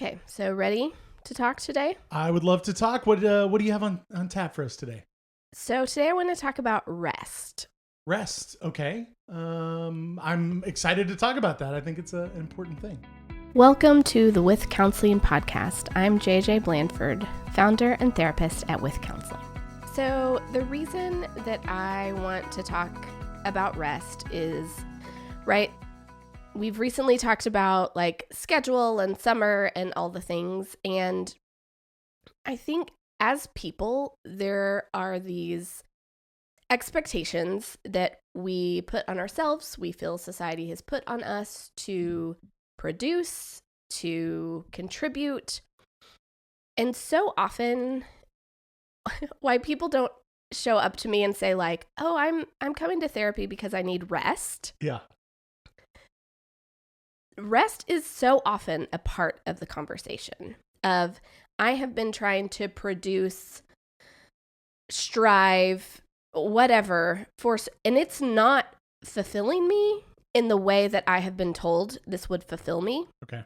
Okay, so ready to talk today? I would love to talk. What do you have on tap for us today? So today I want to talk about rest. Rest. Okay. I'm excited to talk about that. I think it's an important thing. Welcome to the With Counseling podcast. I'm JJ Blandford, founder and therapist at With Counseling. So the reason that I want to talk about rest is, right, we've recently talked about like schedule and summer and all the things. And I think as people, there are these expectations that we put on ourselves, we feel society has put on us to produce, to contribute. And so often why people don't show up to me and say like, "Oh, I'm coming to therapy because I need rest." Yeah. Rest is so often a part of the conversation of I have been trying to produce, strive, whatever, and it's not fulfilling me in the way that I have been told this would fulfill me. Okay.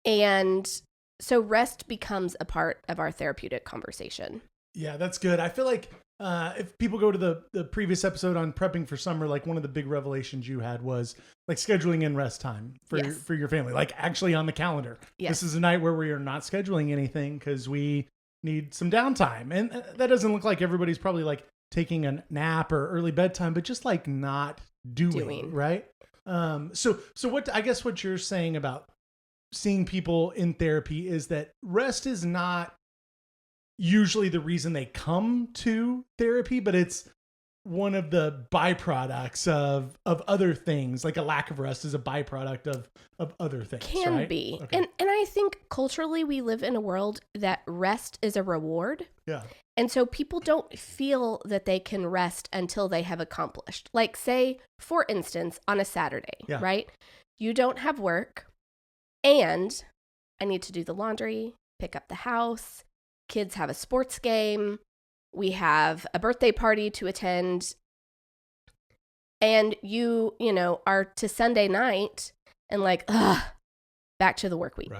And so rest becomes a part of our therapeutic conversation. Yeah, that's good. I feel like if people go to the previous episode on prepping for summer, like one of the big revelations you had was like scheduling in rest time for your family, like actually on the calendar. Yes. This is a night where we are not scheduling anything because we need some downtime. And that doesn't look like everybody's probably like taking a nap or early bedtime, but just like not doing. Right? So what I guess what you're saying about seeing people in therapy is that rest is not usually the reason they come to therapy, but it's one of the byproducts of other things. Like a lack of rest is a byproduct of other things. Can right? be. Okay. And I think culturally we live in a world that rest is a reward. Yeah. And so people don't feel that they can rest until they have accomplished. Like say, for instance, on a Saturday, right? You don't have work and I need to do the laundry, pick up the house, kids have a sports game, we have a birthday party to attend, and you are to Sunday night and like, back to the work week.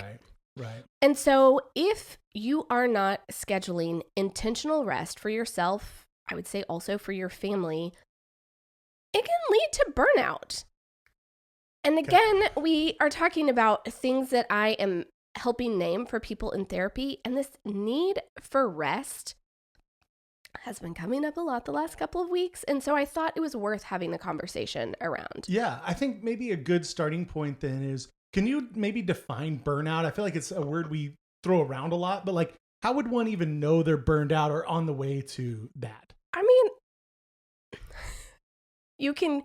Right. And so if you are not scheduling intentional rest for yourself, I would say also for your family, it can lead to burnout. And again, we are talking about things that I am helping name for people in therapy. And this need for rest has been coming up a lot the last couple of weeks. And so I thought it was worth having a conversation around. Yeah. I think maybe a good starting point then is, can you maybe define burnout? I feel like it's a word we throw around a lot, but like, how would one even know they're burned out or on the way to that? I mean, you can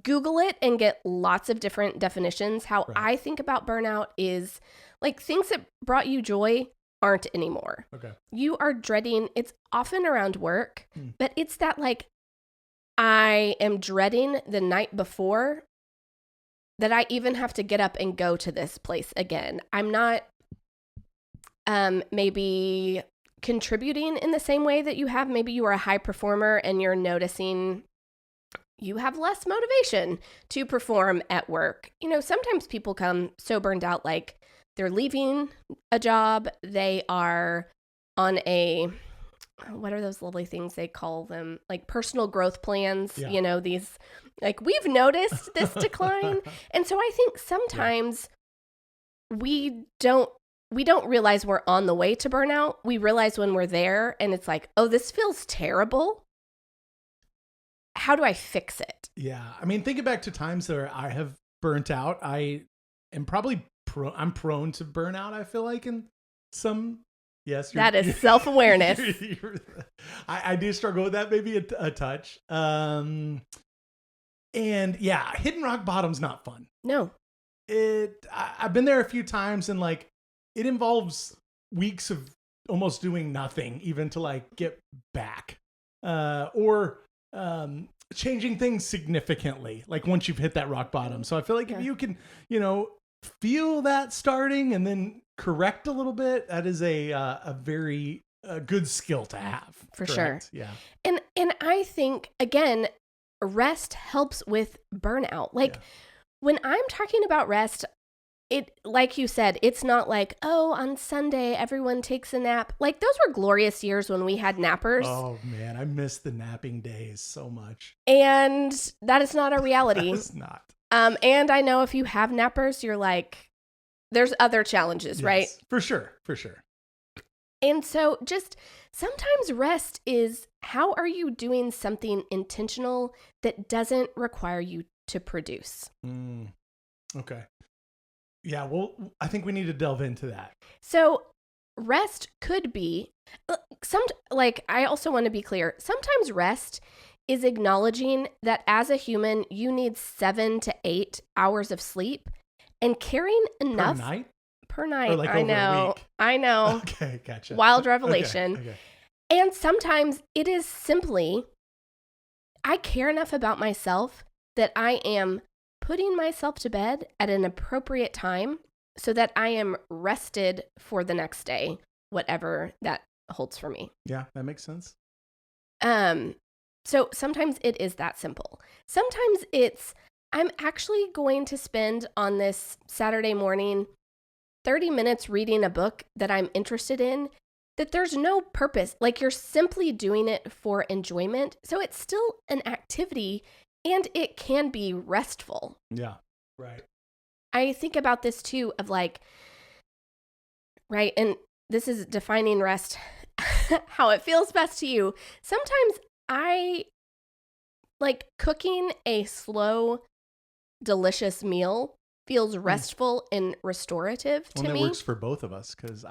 Google it and get lots of different definitions. How I think about burnout is like things that brought you joy aren't anymore. Okay. You are dreading, it's often around work, but it's that like, I am dreading the night before that I even have to get up and go to this place again. I'm not maybe contributing in the same way that you have. Maybe you are a high performer and you're noticing you have less motivation to perform at work. Sometimes people come so burned out, like they're leaving a job. They are on what are those lovely things they call them? Like personal growth plans, these, like we've noticed this decline. And so I think sometimes we don't realize we're on the way to burnout. We realize when we're there and it's like, oh, this feels terrible. How do I fix it? Yeah. I mean, thinking back to times where I have burnt out, I am probably I'm prone to burnout, I feel like, in some, that is self-awareness. I do struggle with that, maybe a touch. And yeah, hitting rock bottom's not fun. No. I've been there a few times and like, it involves weeks of almost doing nothing even to like get back, or changing things significantly, like once you've hit that rock bottom. So I feel like if you can, feel that starting and then correct a little bit, that is a very good skill to have. For sure. Yeah. And I think, again, rest helps with burnout. Like when I'm talking about rest, it, like you said, it's not like, oh, on Sunday, everyone takes a nap. Like, those were glorious years when we had nappers. Oh, man, I miss the napping days so much. And that is not a reality. It's not. And I know if you have nappers, you're like, there's other challenges, Yes, right? For sure. For sure. And so just sometimes rest is, how are you doing something intentional that doesn't require you to produce? Okay. Yeah, well, I think we need to delve into that. So rest could be, I also want to be clear, sometimes rest is acknowledging that as a human, you need 7 to 8 hours of sleep and carrying enough. Per night? Or like I over a week? I know. Okay, gotcha. Wild revelation. Okay. And sometimes it is simply, I care enough about myself that I am putting myself to bed at an appropriate time so that I am rested for the next day, whatever that holds for me. Yeah, that makes sense. So sometimes it is that simple. Sometimes it's, I'm actually going to spend on this Saturday morning 30 minutes reading a book that I'm interested in, that there's no purpose. Like, you're simply doing it for enjoyment. So it's still an activity and it can be restful. Yeah, right. I think about this too of like, right, and this is defining rest, how it feels best to you. Sometimes I like cooking a slow, delicious meal feels restful and restorative to me. That works for both of us because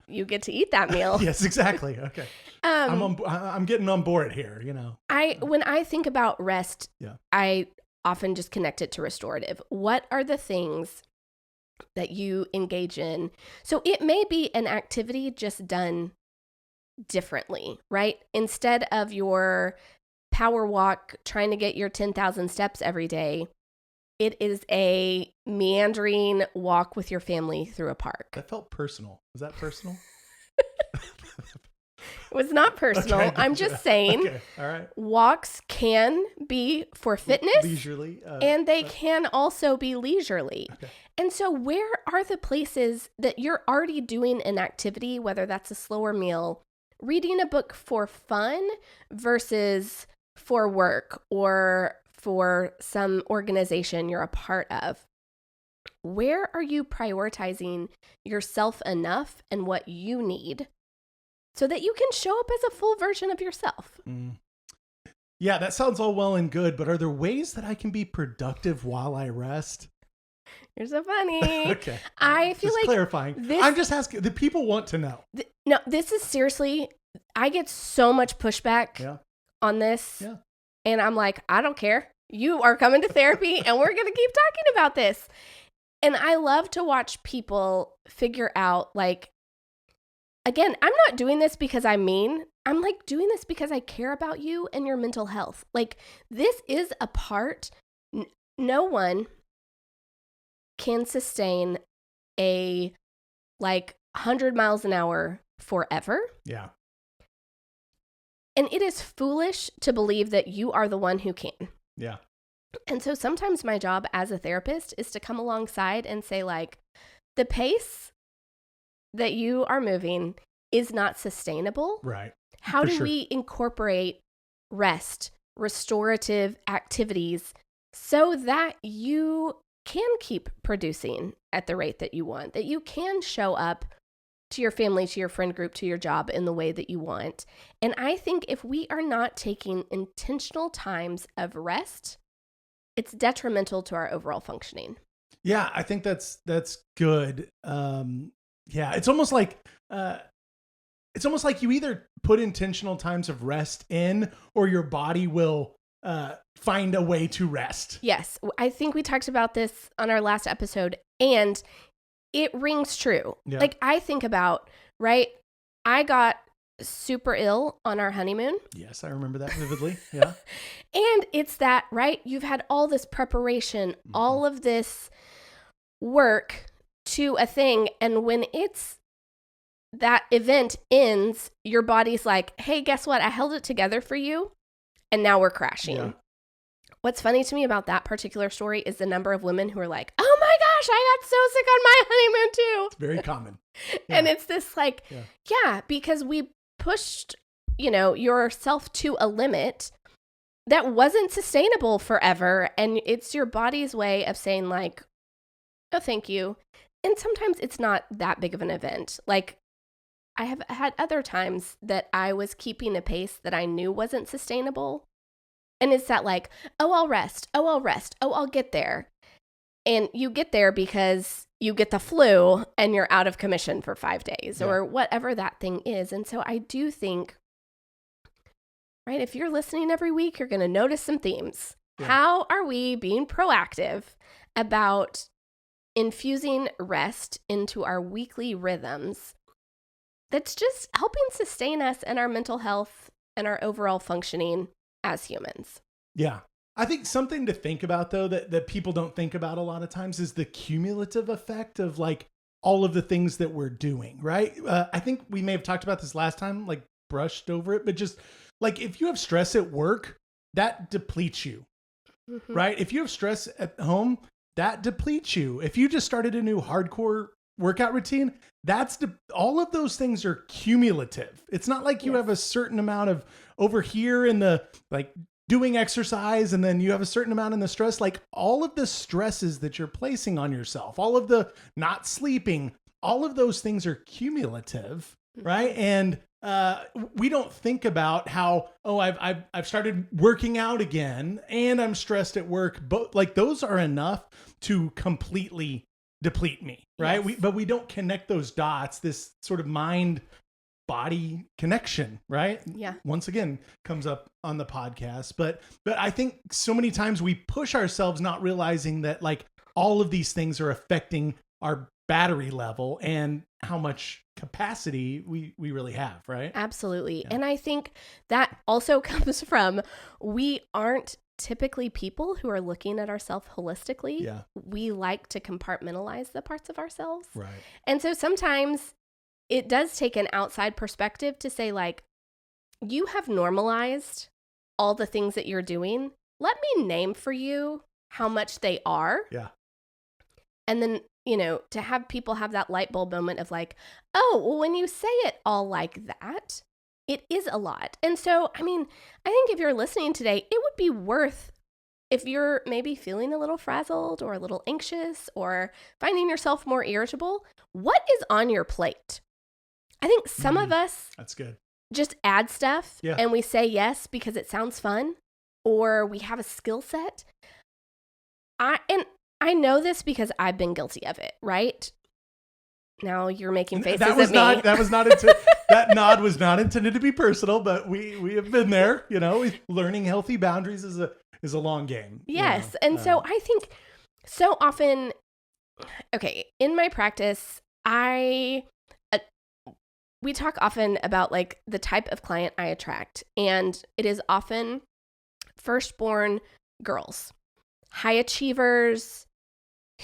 you get to eat that meal. Yes, exactly. Okay. I'm getting on board here, you know. When I think about rest, yeah, I often just connect it to restorative. What are the things that you engage in? So it may be an activity just done differently, right? Instead of your power walk, trying to get your 10,000 steps every day, it is a meandering walk with your family through a park. That felt personal. Was that personal? It was not personal. Okay, I'm just saying. Okay. All right. Walks can be for fitness. Leisurely. And they can also be leisurely. Okay. And so where are the places that you're already doing an activity, whether that's a slower meal, reading a book for fun versus for work or for some organization you're a part of? Where are you prioritizing yourself enough and what you need so that you can show up as a full version of yourself? Yeah, that sounds all well and good, but are there ways that I can be productive while I rest? You're so funny. Okay. I feel just like clarifying. I'm just asking. The people want to know. No, this is seriously, I get so much pushback on this. Yeah. And I'm like, I don't care. You are coming to therapy and we're going to keep talking about this. And I love to watch people figure out, like, again, I'm not doing this because I'm mean. I'm like doing this because I care about you and your mental health. Like, this is a part. No one can sustain a 100 miles an hour forever. Yeah. And it is foolish to believe that you are the one who can. Yeah. And so sometimes my job as a therapist is to come alongside and say, like, the pace that you are moving is not sustainable. Right. How do we incorporate rest, restorative activities so that you can keep producing at the rate that you want, that you can show up to your family, to your friend group, to your job in the way that you want? And I think if we are not taking intentional times of rest, it's detrimental to our overall functioning. Yeah, I think that's good. Yeah, it's almost like you either put intentional times of rest in, or your body will find a way to rest. Yes, I think we talked about this on our last episode, and it rings true. Yeah. Like, I think about, right, I got super ill on our honeymoon. Yes, I remember that vividly. Yeah. And it's that, right, you've had all this preparation, all of this work to a thing, and when that event ends, your body's like, hey, guess what? I held it together for you, and now we're crashing. Yeah. What's funny to me about that particular story is the number of women who are like, oh my gosh, I got so sick on my honeymoon too. It's very common. Yeah. And it's this like, yeah, because we pushed, yourself to a limit that wasn't sustainable forever. And it's your body's way of saying like, oh, thank you. And sometimes it's not that big of an event. Like I have had other times that I was keeping a pace that I knew wasn't sustainable. And it's that like, oh, I'll rest. Oh, I'll rest. Oh, I'll get there. And you get there because you get the flu and you're out of commission for 5 days or whatever that thing is. And so I do think, right, if you're listening every week, you're going to notice some themes. Yeah. How are we being proactive about infusing rest into our weekly rhythms that's just helping sustain us and our mental health and our overall functioning as humans? Yeah. I think something to think about, though, that people don't think about a lot of times is the cumulative effect of like all of the things that we're doing, right? I think we may have talked about this last time, like brushed over it, but just like if you have stress at work, that depletes you, right? If you have stress at home, that depletes you. If you just started a new hardcore workout routine, all of those things are cumulative. It's not like you have a certain amount of over here in the like doing exercise and then you have a certain amount in the stress. Like all of the stresses that you're placing on yourself, all of the not sleeping, all of those things are cumulative, right? And we don't think about how, I've started working out again and I'm stressed at work. But like those are enough to completely deplete me, right? Yes. But we don't connect those dots, this sort of mind body connection, right? Yeah. Once again, comes up on the podcast. But I think so many times we push ourselves not realizing that like all of these things are affecting our battery level and how much capacity we really have, right? Absolutely. Yeah. And I think that also comes from we aren't typically people who are looking at ourselves holistically. Yeah. We like to compartmentalize the parts of ourselves. Right. And so sometimes it does take an outside perspective to say like, you have normalized all the things that you're doing. Let me name for you how much they are. Yeah. And then, to have people have that light bulb moment of like, oh, well, when you say it all like that, it is a lot. And so, I think if you're listening today, it would be worth, if you're maybe feeling a little frazzled or a little anxious or finding yourself more irritable, what is on your plate? I think some of us that's good. Just add stuff and we say yes because it sounds fun or we have a skill set. I know this because I've been guilty of it, right? Now you're making faces at me. That nod was not intended to be personal, but we have been there. Learning healthy boundaries is a long game. Yes, and so I think so often. Okay, in my practice, we talk often about like the type of client I attract, and it is often firstborn girls, high achievers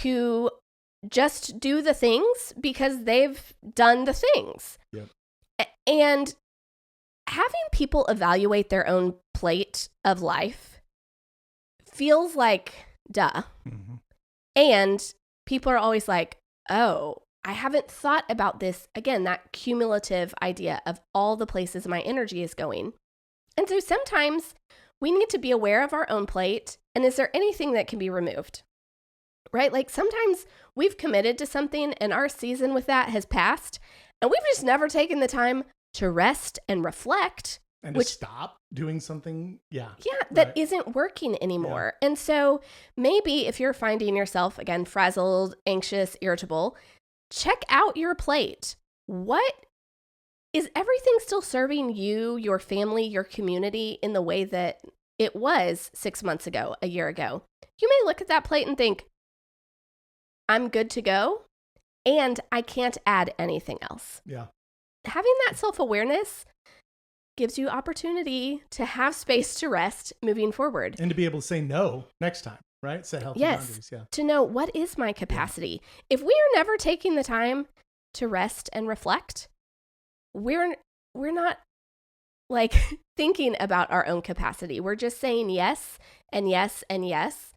who just do the things because they've done the things. Yep. And having people evaluate their own plate of life feels like duh. Mm-hmm. And people are always like, oh, I haven't thought about this. Again, that cumulative idea of all the places my energy is going. And so sometimes we need to be aware of our own plate. And is there anything that can be removed? Right? Like sometimes we've committed to something and our season with that has passed and we've just never taken the time to rest and reflect. And to stop doing something. Yeah. Yeah. That isn't working anymore. Yeah. And so maybe if you're finding yourself, again, frazzled, anxious, irritable, check out your plate. What is everything still serving you, your family, your community in the way that it was 6 months ago, a year ago? You may look at that plate and think, I'm good to go, and I can't add anything else. Yeah. Having that self-awareness gives you opportunity to have space to rest moving forward. And to be able to say no next time, right? Set healthy boundaries. Yeah. To know what is my capacity. Yeah. If we are never taking the time to rest and reflect, we're not like thinking about our own capacity. We're just saying yes and yes and yes.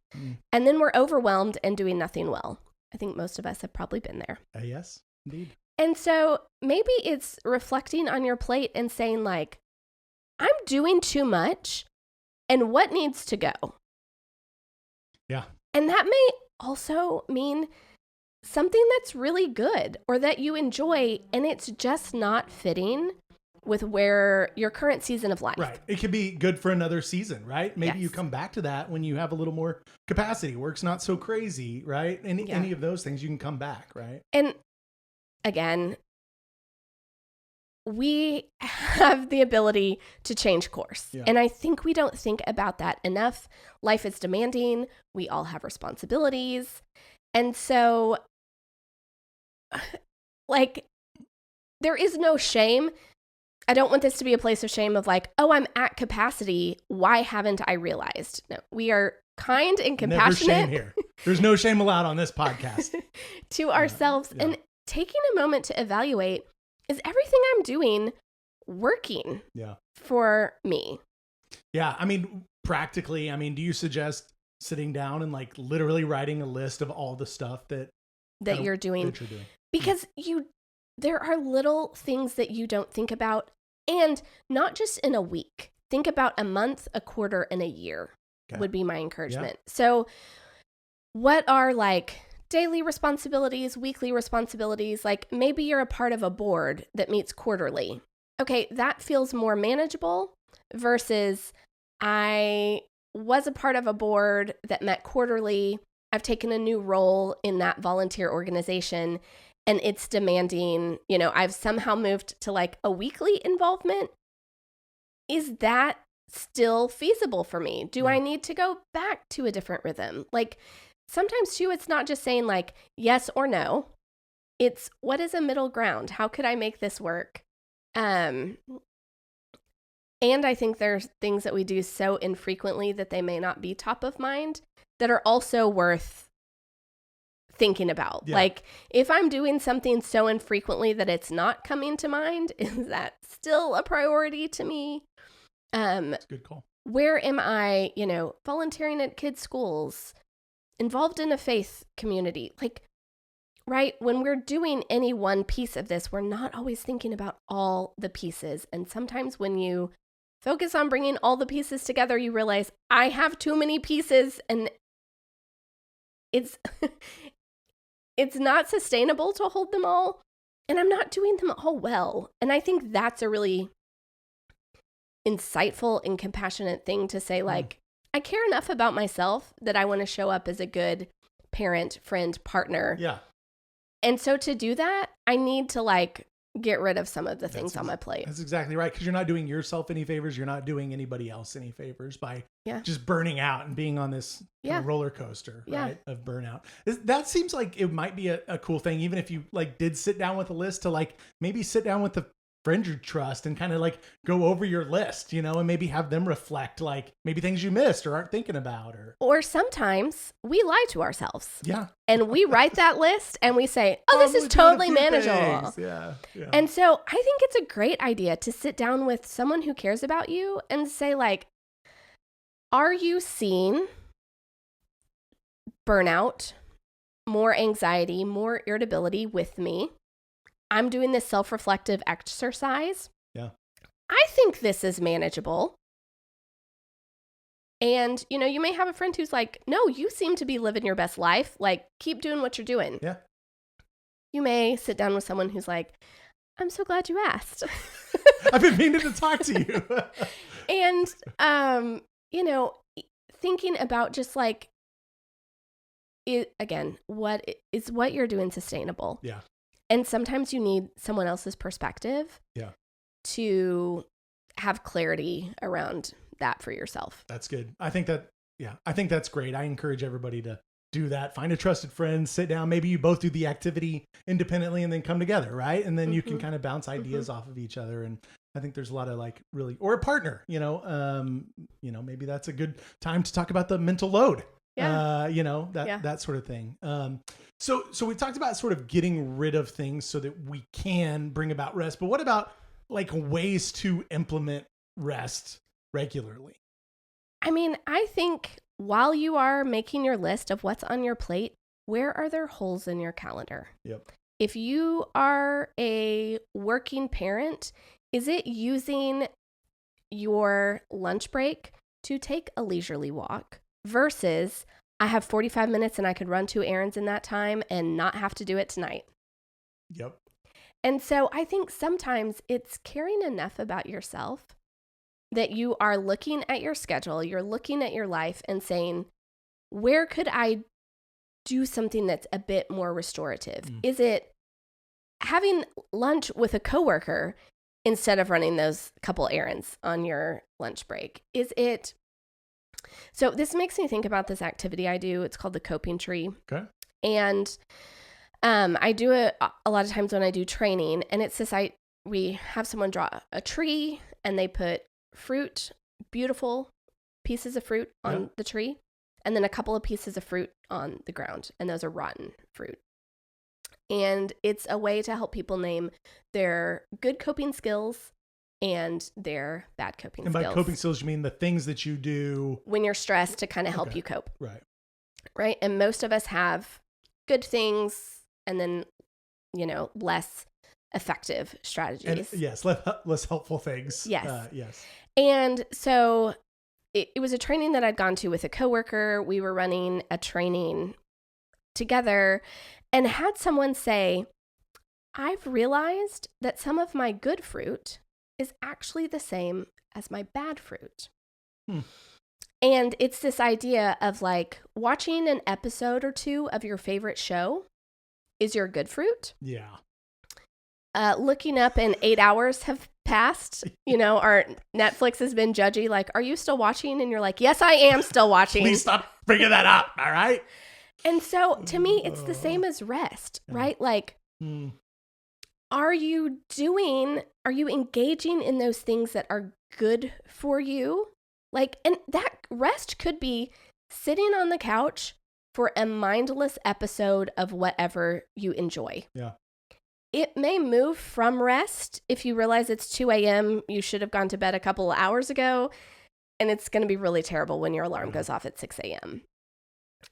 And then we're overwhelmed and doing nothing well. I think most of us have probably been there. Yes, indeed. And so maybe it's reflecting on your plate and saying like, I'm doing too much and what needs to go? Yeah. And that may also mean something that's really good or that you enjoy and it's just not fitting with where your current season of life. Right. It could be good for another season, right? Maybe Yes. you come back to that when you have a little more capacity. Work's not so crazy, right? Any of those things, you can come back, right? And again, we have the ability to change course. Yeah. And I think we don't think about that enough. Life is demanding. We all have responsibilities. And so, like, there is no shame. I don't want this to be a place of shame of like, oh, I'm at capacity. Why haven't I realized? No, we are kind and compassionate. Never shame here. There's no shame allowed on this podcast. To ourselves. Yeah. And taking a moment to evaluate, is everything I'm doing working for me? Yeah. I mean, practically, do you suggest sitting down and like literally writing a list of all the stuff that you're doing? That you're doing? Because there are little things that you don't think about, and not just in a week. Think about a month, a quarter, and a year would be my encouragement. Yeah. So what are like daily responsibilities, weekly responsibilities? Like maybe you're a part of a board that meets quarterly. Okay, that feels more manageable versus I was a part of a board that met quarterly. I've taken a new role in that volunteer organization and it's demanding, I've somehow moved to like a weekly involvement. Is that still feasible for me? Do I need to go back to a different rhythm? Like sometimes too, it's not just saying like yes or no. It's what is a middle ground? How could I make this work? And I think there's things that we do so infrequently that they may not be top of mind that are also worth thinking about. Yeah. Like if I'm doing something so infrequently that it's not coming to mind, is that still a priority to me? That's a good call. Where am I, volunteering at kids' schools, involved in a faith community? Like, right, when we're doing any one piece of this, we're not always thinking about all the pieces. And sometimes when you focus on bringing all the pieces together, you realize I have too many pieces and it's it's not sustainable to hold them all, and I'm not doing them all well. And I think that's a really insightful and compassionate thing to say, like, I care enough about myself that I want to show up as a good parent, friend, partner. Yeah. And so to do that, I need to like get rid of some of the things on my plate. That's exactly right. Because you're not doing yourself any favors. You're not doing anybody else any favors by just burning out and being on this roller coaster right, of burnout. That seems like it might be a cool thing. Even if you like did sit down with a list to like maybe sit down with the friend you trust and kind of like go over your list, and maybe have them reflect like maybe things you missed or aren't thinking about. Or sometimes we lie to ourselves. Yeah. And we write that list and we say, oh, this is totally manageable. Yeah. And so I think it's a great idea to sit down with someone who cares about you and say like, are you seeing burnout, more anxiety, more irritability with me? I'm doing this self-reflective exercise. Yeah. I think this is manageable. And, you may have a friend who's like, no, you seem to be living your best life. Like, keep doing what you're doing. Yeah. You may sit down with someone who's like, I'm so glad you asked. I've been meaning to talk to you. And, thinking about just like, what you're doing sustainable? Yeah. And sometimes you need someone else's perspective to have clarity around that for yourself. That's good. I think that's great. I encourage everybody to do that. Find a trusted friend, sit down. Maybe you both do the activity independently and then come together, right? And then you can kind of bounce ideas off of each other. And I think there's a lot of like really, or a partner, maybe that's a good time to talk about the mental load. Yeah. That sort of thing. So we talked about sort of getting rid of things so that we can bring about rest, but what about like ways to implement rest regularly? I mean, I think while you are making your list of what's on your plate, where are there holes in your calendar? Yep. If you are a working parent, is it using your lunch break to take a leisurely walk versus I have 45 minutes and I could run 2 errands in that time and not have to do it tonight? Yep. And so I think sometimes it's caring enough about yourself that you are looking at your schedule, you're looking at your life and saying, where could I do something that's a bit more restorative? Is it having lunch with a coworker instead of running those couple errands on your lunch break? Is it... So this makes me think about this activity I do. It's called the coping tree. Okay. And I do it a lot of times when I do training, and it's this, we have someone draw a tree and they put fruit, beautiful pieces of fruit on the tree, and then a couple of pieces of fruit on the ground, and those are rotten fruit. And it's a way to help people name their good coping skills and their bad coping skills. And by coping skills, you mean the things that you do when you're stressed to kind of help you cope. Right. Right. And most of us have good things and then, less effective strategies. And yes, less helpful things. Yes. Yes. And so it was a training that I'd gone to with a coworker. We were running a training together and had someone say, I've realized that some of my good fruit is actually the same as my bad fruit. And it's this idea of like watching an episode or two of your favorite show is your good fruit. Yeah. Looking up and 8 hours have passed, our Netflix has been judgy. Like, are you still watching? And you're like, yes, I am still watching. Please stop bringing that up. All right. And so to me, it's the same as rest, right? Like, are you engaging in those things that are good for you? Like, and that rest could be sitting on the couch for a mindless episode of whatever you enjoy. Yeah. It may move from rest if you realize it's 2 a.m., you should have gone to bed a couple of hours ago, and it's going to be really terrible when your alarm goes off at 6 a.m.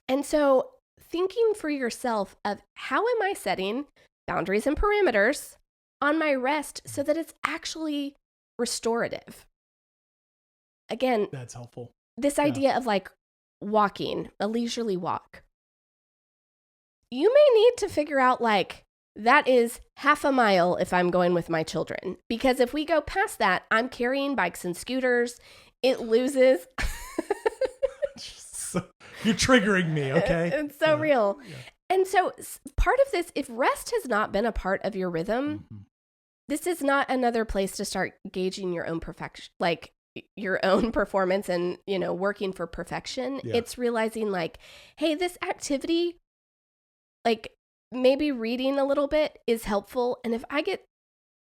And so thinking for yourself of how am I setting boundaries and parameters on my rest so that it's actually restorative? Again, that's helpful. This idea of like walking, a leisurely walk. You may need to figure out like, that is half a mile if I'm going with my children. Because if we go past that, I'm carrying bikes and scooters. It loses. You're triggering me, okay? It's so real. Yeah. And so part of this, if rest has not been a part of your rhythm, this is not another place to start gauging your own perfection, like your own performance and, working for perfection. Yeah. It's realizing like, hey, this activity, like, maybe reading a little bit is helpful. And if I get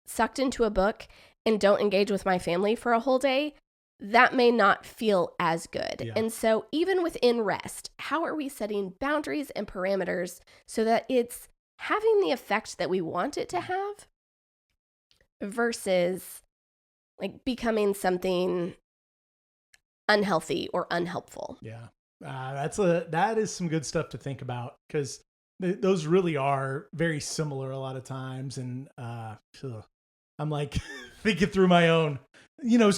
sucked into a book and don't engage with my family for a whole day, that may not feel as good. Yeah. And so even within rest, how are we setting boundaries and parameters so that it's having the effect that we want it to have versus like becoming something unhealthy or unhelpful? Yeah. That is some good stuff to think about, because those really are very similar a lot of times. And I'm like thinking through my own,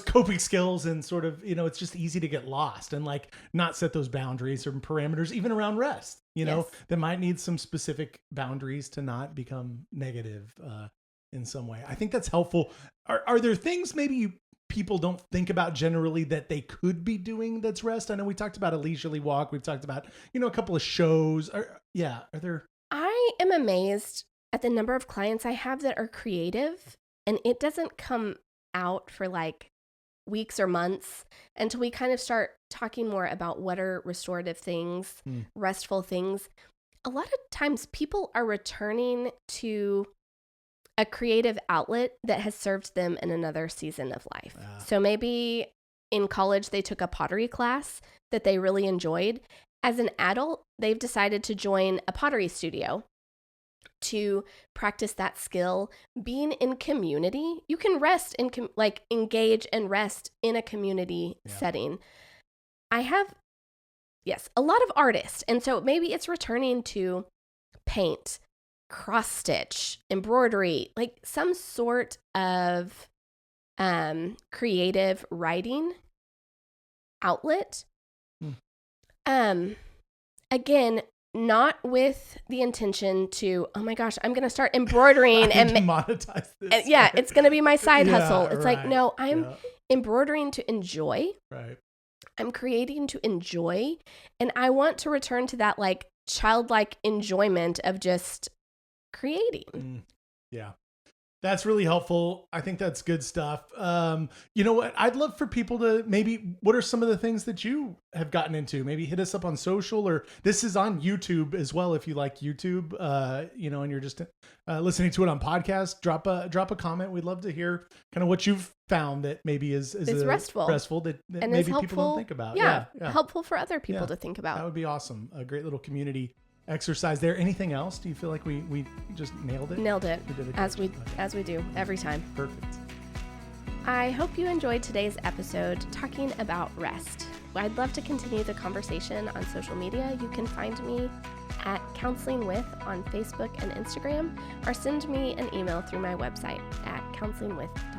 coping skills and sort of, it's just easy to get lost and like not set those boundaries or parameters, even around rest, that might need some specific boundaries to not become negative in some way. I think that's helpful. Are there things maybe people don't think about generally that they could be doing that's rest? I know we talked about a leisurely walk. We've talked about, a couple of shows. Are there? I am amazed at the number of clients I have that are creative, and it doesn't come out for like weeks or months until we kind of start talking more about what are restorative things, restful things. A lot of times people are returning to a creative outlet that has served them in another season of life. So maybe in college, they took a pottery class that they really enjoyed. As an adult, they've decided to join a pottery studio. to practice that skill, being in community. You can rest in engage and rest in a community setting. I have, a lot of artists. And so maybe it's returning to paint, cross stitch, embroidery, like some sort of creative writing outlet. Again, not with the intention to, oh my gosh, I'm going to start embroidering and monetize this. It's going to be my side hustle. It's right. like, no, I'm embroidering to enjoy. Right. I'm creating to enjoy. And I want to return to that like childlike enjoyment of just creating. Yeah. That's really helpful. I think that's good stuff. You know what? I'd love for people to what are some of the things that you have gotten into? Maybe hit us up on social, or this is on YouTube as well. If you like YouTube, and you're just listening to it on podcast, drop a comment. We'd love to hear kind of what you've found that maybe is restful that and maybe people don't think about. Yeah. Helpful for other people to think about. That would be awesome. A great little community exercise there. Anything else? Do you feel like we just nailed it? Nailed it. As we do every time. Perfect. I hope you enjoyed today's episode talking about rest. I'd love to continue the conversation on social media. You can find me at Counseling With on Facebook and Instagram, or send me an email through my website at counselingwith.com.